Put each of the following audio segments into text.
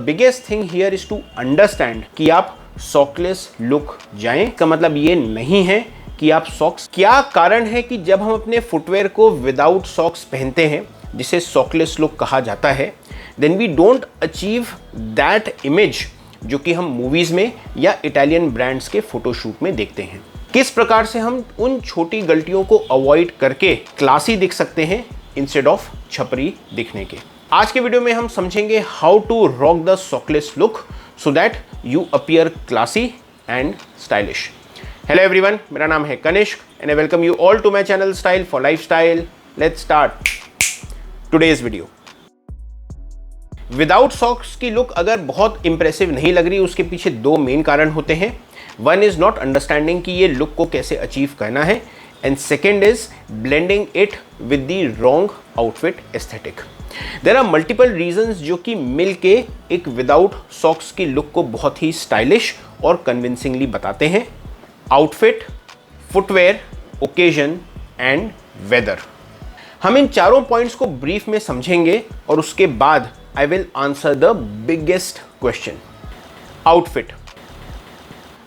Biggest thing here is to understand कि आप सॉक्सलेस look जाएं। इसका मतलब ये नहीं है कि आप सॉक्स, क्या कारण है कि जब हम अपने फुटवेयर को विदाउट सॉक्स पहनते हैं, जिसे सॉक्सलेस लुक कहा जाता है, then we don't achieve that image जो कि हम मूवीज में या इटालियन ब्रांड्स के फोटोशूट में देखते हैं। किस प्रकार से हम उन छोटी गलतियों को अवॉइड करके क्लासी दिख सकते हैं इंस्टेड ऑफ छपरी दिखने के। आज के वीडियो में हम समझेंगे how to rock the sockless look so that you appear classy and stylish. Hello everyone, मेरा नाम है Kanishk and I welcome you all to my channel style for lifestyle. Let's start today's video. Without socks की look अगर बहुत impressive नहीं लग रही, उसके पीछे दो मेन कारण होते हैं। वन इज नॉट अंडरस्टैंडिंग कि ये लुक को कैसे अचीव करना है, and second is blending it with the wrong outfit aesthetic. There are multiple reasons जो कि मिल के एक विदाउट सॉक्स की लुक को बहुत ही स्टाइलिश और कन्विंसिंगली बताते हैं। Outfit, footwear, occasion and weather. हम इन चारों पॉइंट्स को ब्रीफ में समझेंगे और उसके बाद I will answer the biggest question, outfit.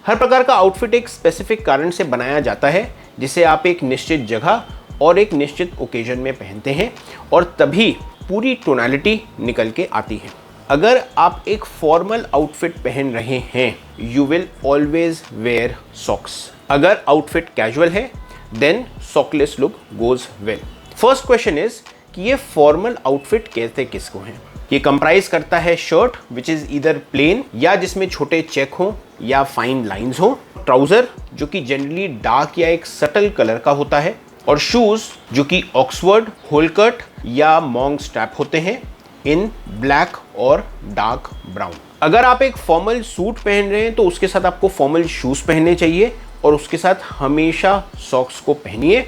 हर प्रकार का आउटफिट एक स्पेसिफिक कारण से बनाया जाता है, जिसे आप एक निश्चित जगह और एक निश्चित ओकेजन में पहनते हैं और तभी पूरी टोनालिटी निकल के आती है। अगर आप एक फॉर्मल आउटफिट पहन रहे हैं, you will always wear socks. अगर आउटफिट कैजुअल है, then sockless look goes well. First question is कि ये फॉर्मल आउटफिट कहते किसको हैं? ये कंप्राइज करता है shirt which is either plain या जिसमें छोटे चेक हो या फाइन लाइंस हो, ट्राउजर जो कि जनरली डार्क या एक सटल कलर का होता है, और शूज जो कि ऑक्सफोर्ड, होल कट या मॉन्ग स्ट्रैप होते हैं इन ब्लैक और डार्क ब्राउन। अगर आप एक फॉर्मल सूट पहन रहे हैं तो उसके साथ आपको फॉर्मल शूज पहनने चाहिए और उसके साथ हमेशा सॉक्स को पहनिए।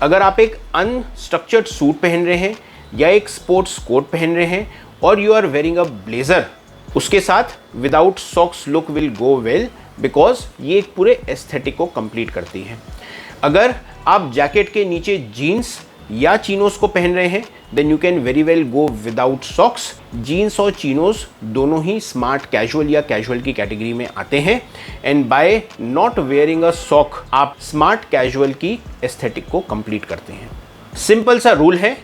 अगर आप एक अनस्ट्रक्चर्ड सूट पहन रहे हैं या एक स्पोर्ट्स कोट पहन रहे हैं और you are wearing a blazer, उसके साथ without socks look will go well because ये एक पूरे एस्थेटिक को कंप्लीट करती है। अगर आप जैकेट के नीचे जीन्स या चीनोस को पहन रहे हैं, then you can very well go without socks. Jeans और चीनोस दोनों ही स्मार्ट कैजुअल या कैजुअल की कैटेगरी में आते हैं, and by not wearing a sock आप स्मार्ट कैजुअल की एस्थेटिक को कंप्लीट करते हैं। सिंपल सा रूल है,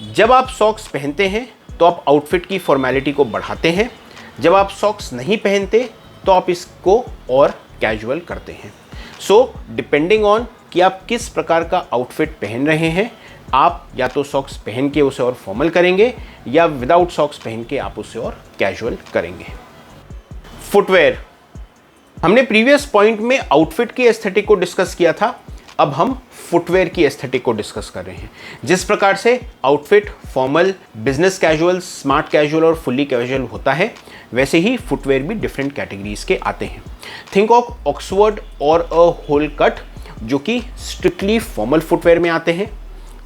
जब आप सॉक्स पहनते हैं तो आप आउटफिट की फॉर्मेलिटी को बढ़ाते हैं, जब आप सॉक्स नहीं पहनते तो आप इसको और कैजुअल करते हैं। सो डिपेंडिंग ऑन कि आप किस प्रकार का आउटफिट पहन रहे हैं, आप या तो सॉक्स पहन के उसे और फॉर्मल करेंगे या विदाउट सॉक्स पहन के आप उसे और कैजुअल करेंगे। फुटवेयर, हमने प्रीवियस पॉइंट में आउटफिट की एस्थेटिक को डिस्कस किया था, अब हम फुटवेयर की एस्थेटिक को डिस्कस कर रहे हैं। जिस प्रकार से outfit formal, business casual, smart casual और फुल्ली कैजुअल होता है, वैसे ही फुटवेयर भी डिफरेंट कैटेगरीज के आते हैं। थिंक ऑफ ऑक्सफोर्ड और अ होल कट जो कि स्ट्रिक्टली फॉर्मल फुटवेयर में आते हैं।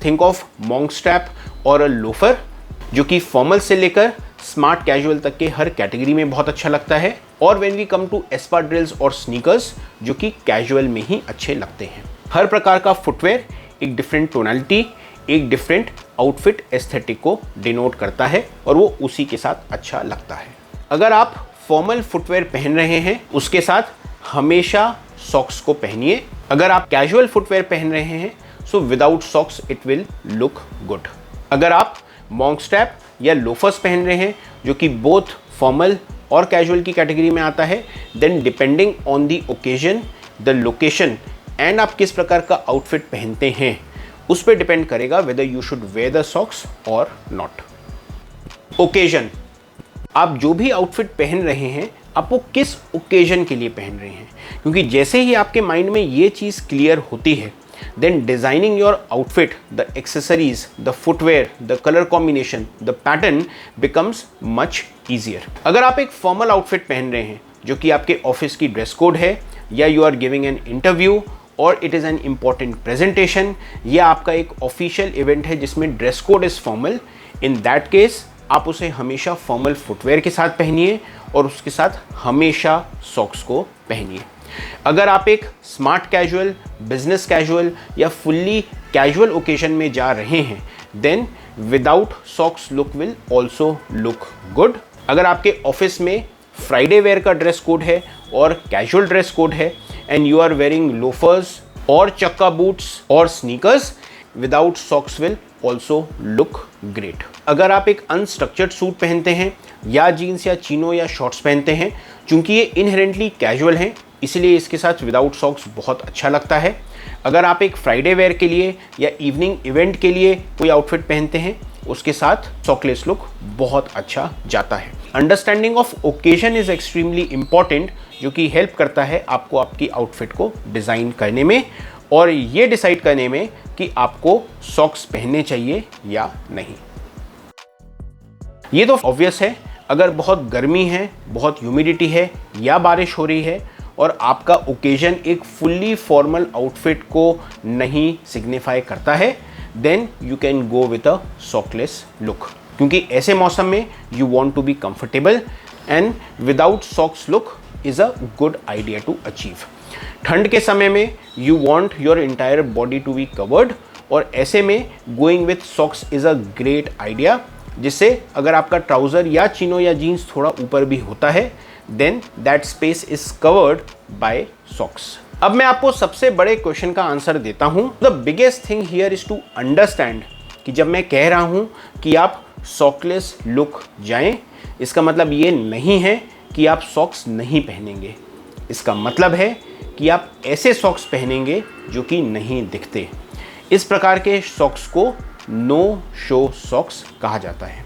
थिंक ऑफ मॉन्ग स्ट्रैप और अ लोफर जो कि फॉर्मल से लेकर स्मार्ट कैजुअल तक के हर कैटेगरी में बहुत अच्छा लगता है। और व्हेन वी कम टू एस्पाड्रिल्स और स्नीकर्स जो कि कैजुअल में ही अच्छे लगते हैं। हर प्रकार का फुटवेयर एक डिफरेंट टोनालिटी, एक डिफरेंट आउटफिट एस्थेटिक को डिनोट करता है और वो उसी के साथ अच्छा लगता है। अगर आप फॉर्मल फुटवेयर पहन रहे हैं, उसके साथ हमेशा सॉक्स को पहनिए। अगर आप कैजुअल फुटवेयर पहन रहे हैं, so without socks it will look good. अगर आप मॉन्ग स्ट्रैप या लोफर्स पहन रहे हैं जो कि बोथ फॉर्मल और कैजुअल की कैटेगरी में आता है, then depending on the occasion, the location and आप किस प्रकार का आउटफिट पहनते हैं, उस पर डिपेंड करेगा whether you should wear the socks और नॉट। ओकेजन, आप जो भी आउटफिट पहन रहे हैं, आप वो किस ओकेजन के लिए पहन रहे हैं, क्योंकि जैसे ही आपके माइंड में ये चीज़ क्लियर होती है, then designing your outfit, the accessories, the footwear, the colour combination, the pattern becomes much easier. अगर आप एक फॉर्मल आउटफिट पहन रहे हैं जो कि आपके ऑफिस की ड्रेस कोड है, या you are giving an interview और it is an important presentation, या आपका एक ऑफिशियल इवेंट है जिसमें dress code is formal, in that case आप उसे हमेशा फॉर्मल फुटवेयर के साथ पहनिए और उसके साथ हमेशा सॉक्स को पहनिए। अगर आप एक स्मार्ट कैजुअल, बिजनेस कैजुअल या फुल्ली कैजुअल ओकेजन में जा रहे हैं, then without socks look will also look good. अगर आपके ऑफिस में फ्राइडे वेयर का ड्रेस कोड है और कैजुअल ड्रेस कोड है and you are wearing loafers और चक्का बूट्स और sneakers, without socks will also look great. अगर आप एक अनस्ट्रक्चर्ड सूट पहनते हैं या जीन्स या चीनो या शॉर्ट्स पहनते हैं, चूंकि ये इनहेरेंटली कैजुअल हैं इसलिए इसके साथ विदाउट सॉक्स बहुत अच्छा लगता है। अगर आप एक फ्राइडे वेयर के लिए या इवनिंग इवेंट के लिए कोई आउटफिट पहनते हैं, उसके साथ सॉकलेस लुक बहुत अच्छा जाता है। Understanding of occasion is extremely important, जो कि हेल्प करता है आपको आपकी आउटफिट को डिज़ाइन करने में और ये डिसाइड करने में कि आपको सॉक्स पहनने चाहिए या नहीं। ये तो ऑब्वियस है, अगर बहुत गर्मी है, बहुत ह्यूमिडिटी है या बारिश हो रही है और आपका ओकेजन एक फुल्ली फॉर्मल आउटफिट को नहीं सिग्निफाई करता है, then you can go with a sockless look, क्योंकि ऐसे मौसम में you want to be comfortable and without socks look is a good idea to achieve. ठंड के समय में you want your entire body to be covered और ऐसे में going with socks is a great idea, जिससे अगर आपका ट्राउजर या चिनो या जीन्स थोड़ा ऊपर भी होता है, then that space is covered by socks. अब मैं आपको सबसे बड़े क्वेश्चन का आंसर देता हूं। The biggest thing here is to understand कि जब मैं कह रहा हूं कि आप सॉकलेस लुक जाएं, इसका मतलब ये नहीं है कि आप सॉक्स नहीं पहनेंगे। इसका मतलब है कि आप ऐसे सॉक्स पहनेंगे जो कि नहीं दिखते। इस प्रकार के सॉक्स को नो शो सॉक्स कहा जाता है।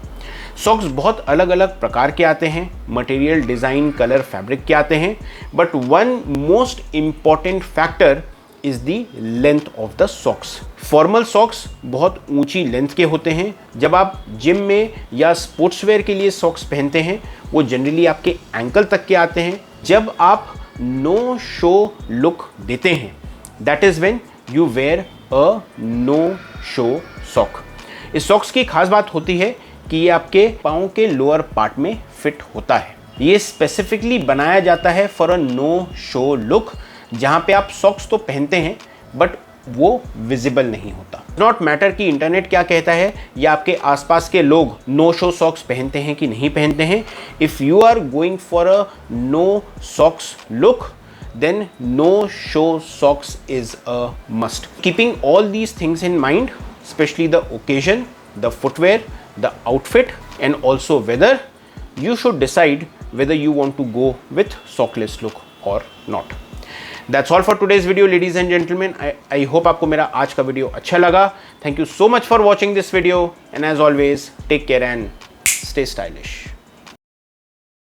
सॉक्स बहुत अलग अलग प्रकार के आते हैं, मटेरियल, डिज़ाइन, कलर, फैब्रिक के आते हैं, but one most important factor is the length of the socks. Formal socks बहुत ऊंची लेंथ के होते हैं। जब आप जिम में या स्पोर्ट्सवेयर के लिए सॉक्स पहनते हैं, वो जनरली आपके एंकल तक के आते हैं। जब आप नो शो लुक देते हैं, that is when you wear a no show sock. इस सॉक्स की खास बात होती है कि ये आपके पाँव के लोअर पार्ट में फिट होता है। ये स्पेसिफिकली बनाया जाता है for a no show look, जहाँ पे आप सॉक्स तो पहनते हैं बट वो विजिबल नहीं होता। नॉट मैटर कि इंटरनेट क्या कहता है या आपके आसपास के लोग नो शो सॉक्स पहनते हैं कि नहीं पहनते हैं। If you are going for a no socks look, then no show socks is a must. Keeping all these things in mind, especially the occasion, the footwear, the outfit and also weather, you should decide whether you want to go with sockless look or not. That's all for today's video, ladies and gentlemen. I hope आपको मेरा आज का video अच्छा लगा. Thank you so much for watching this video and as always, take care and stay stylish.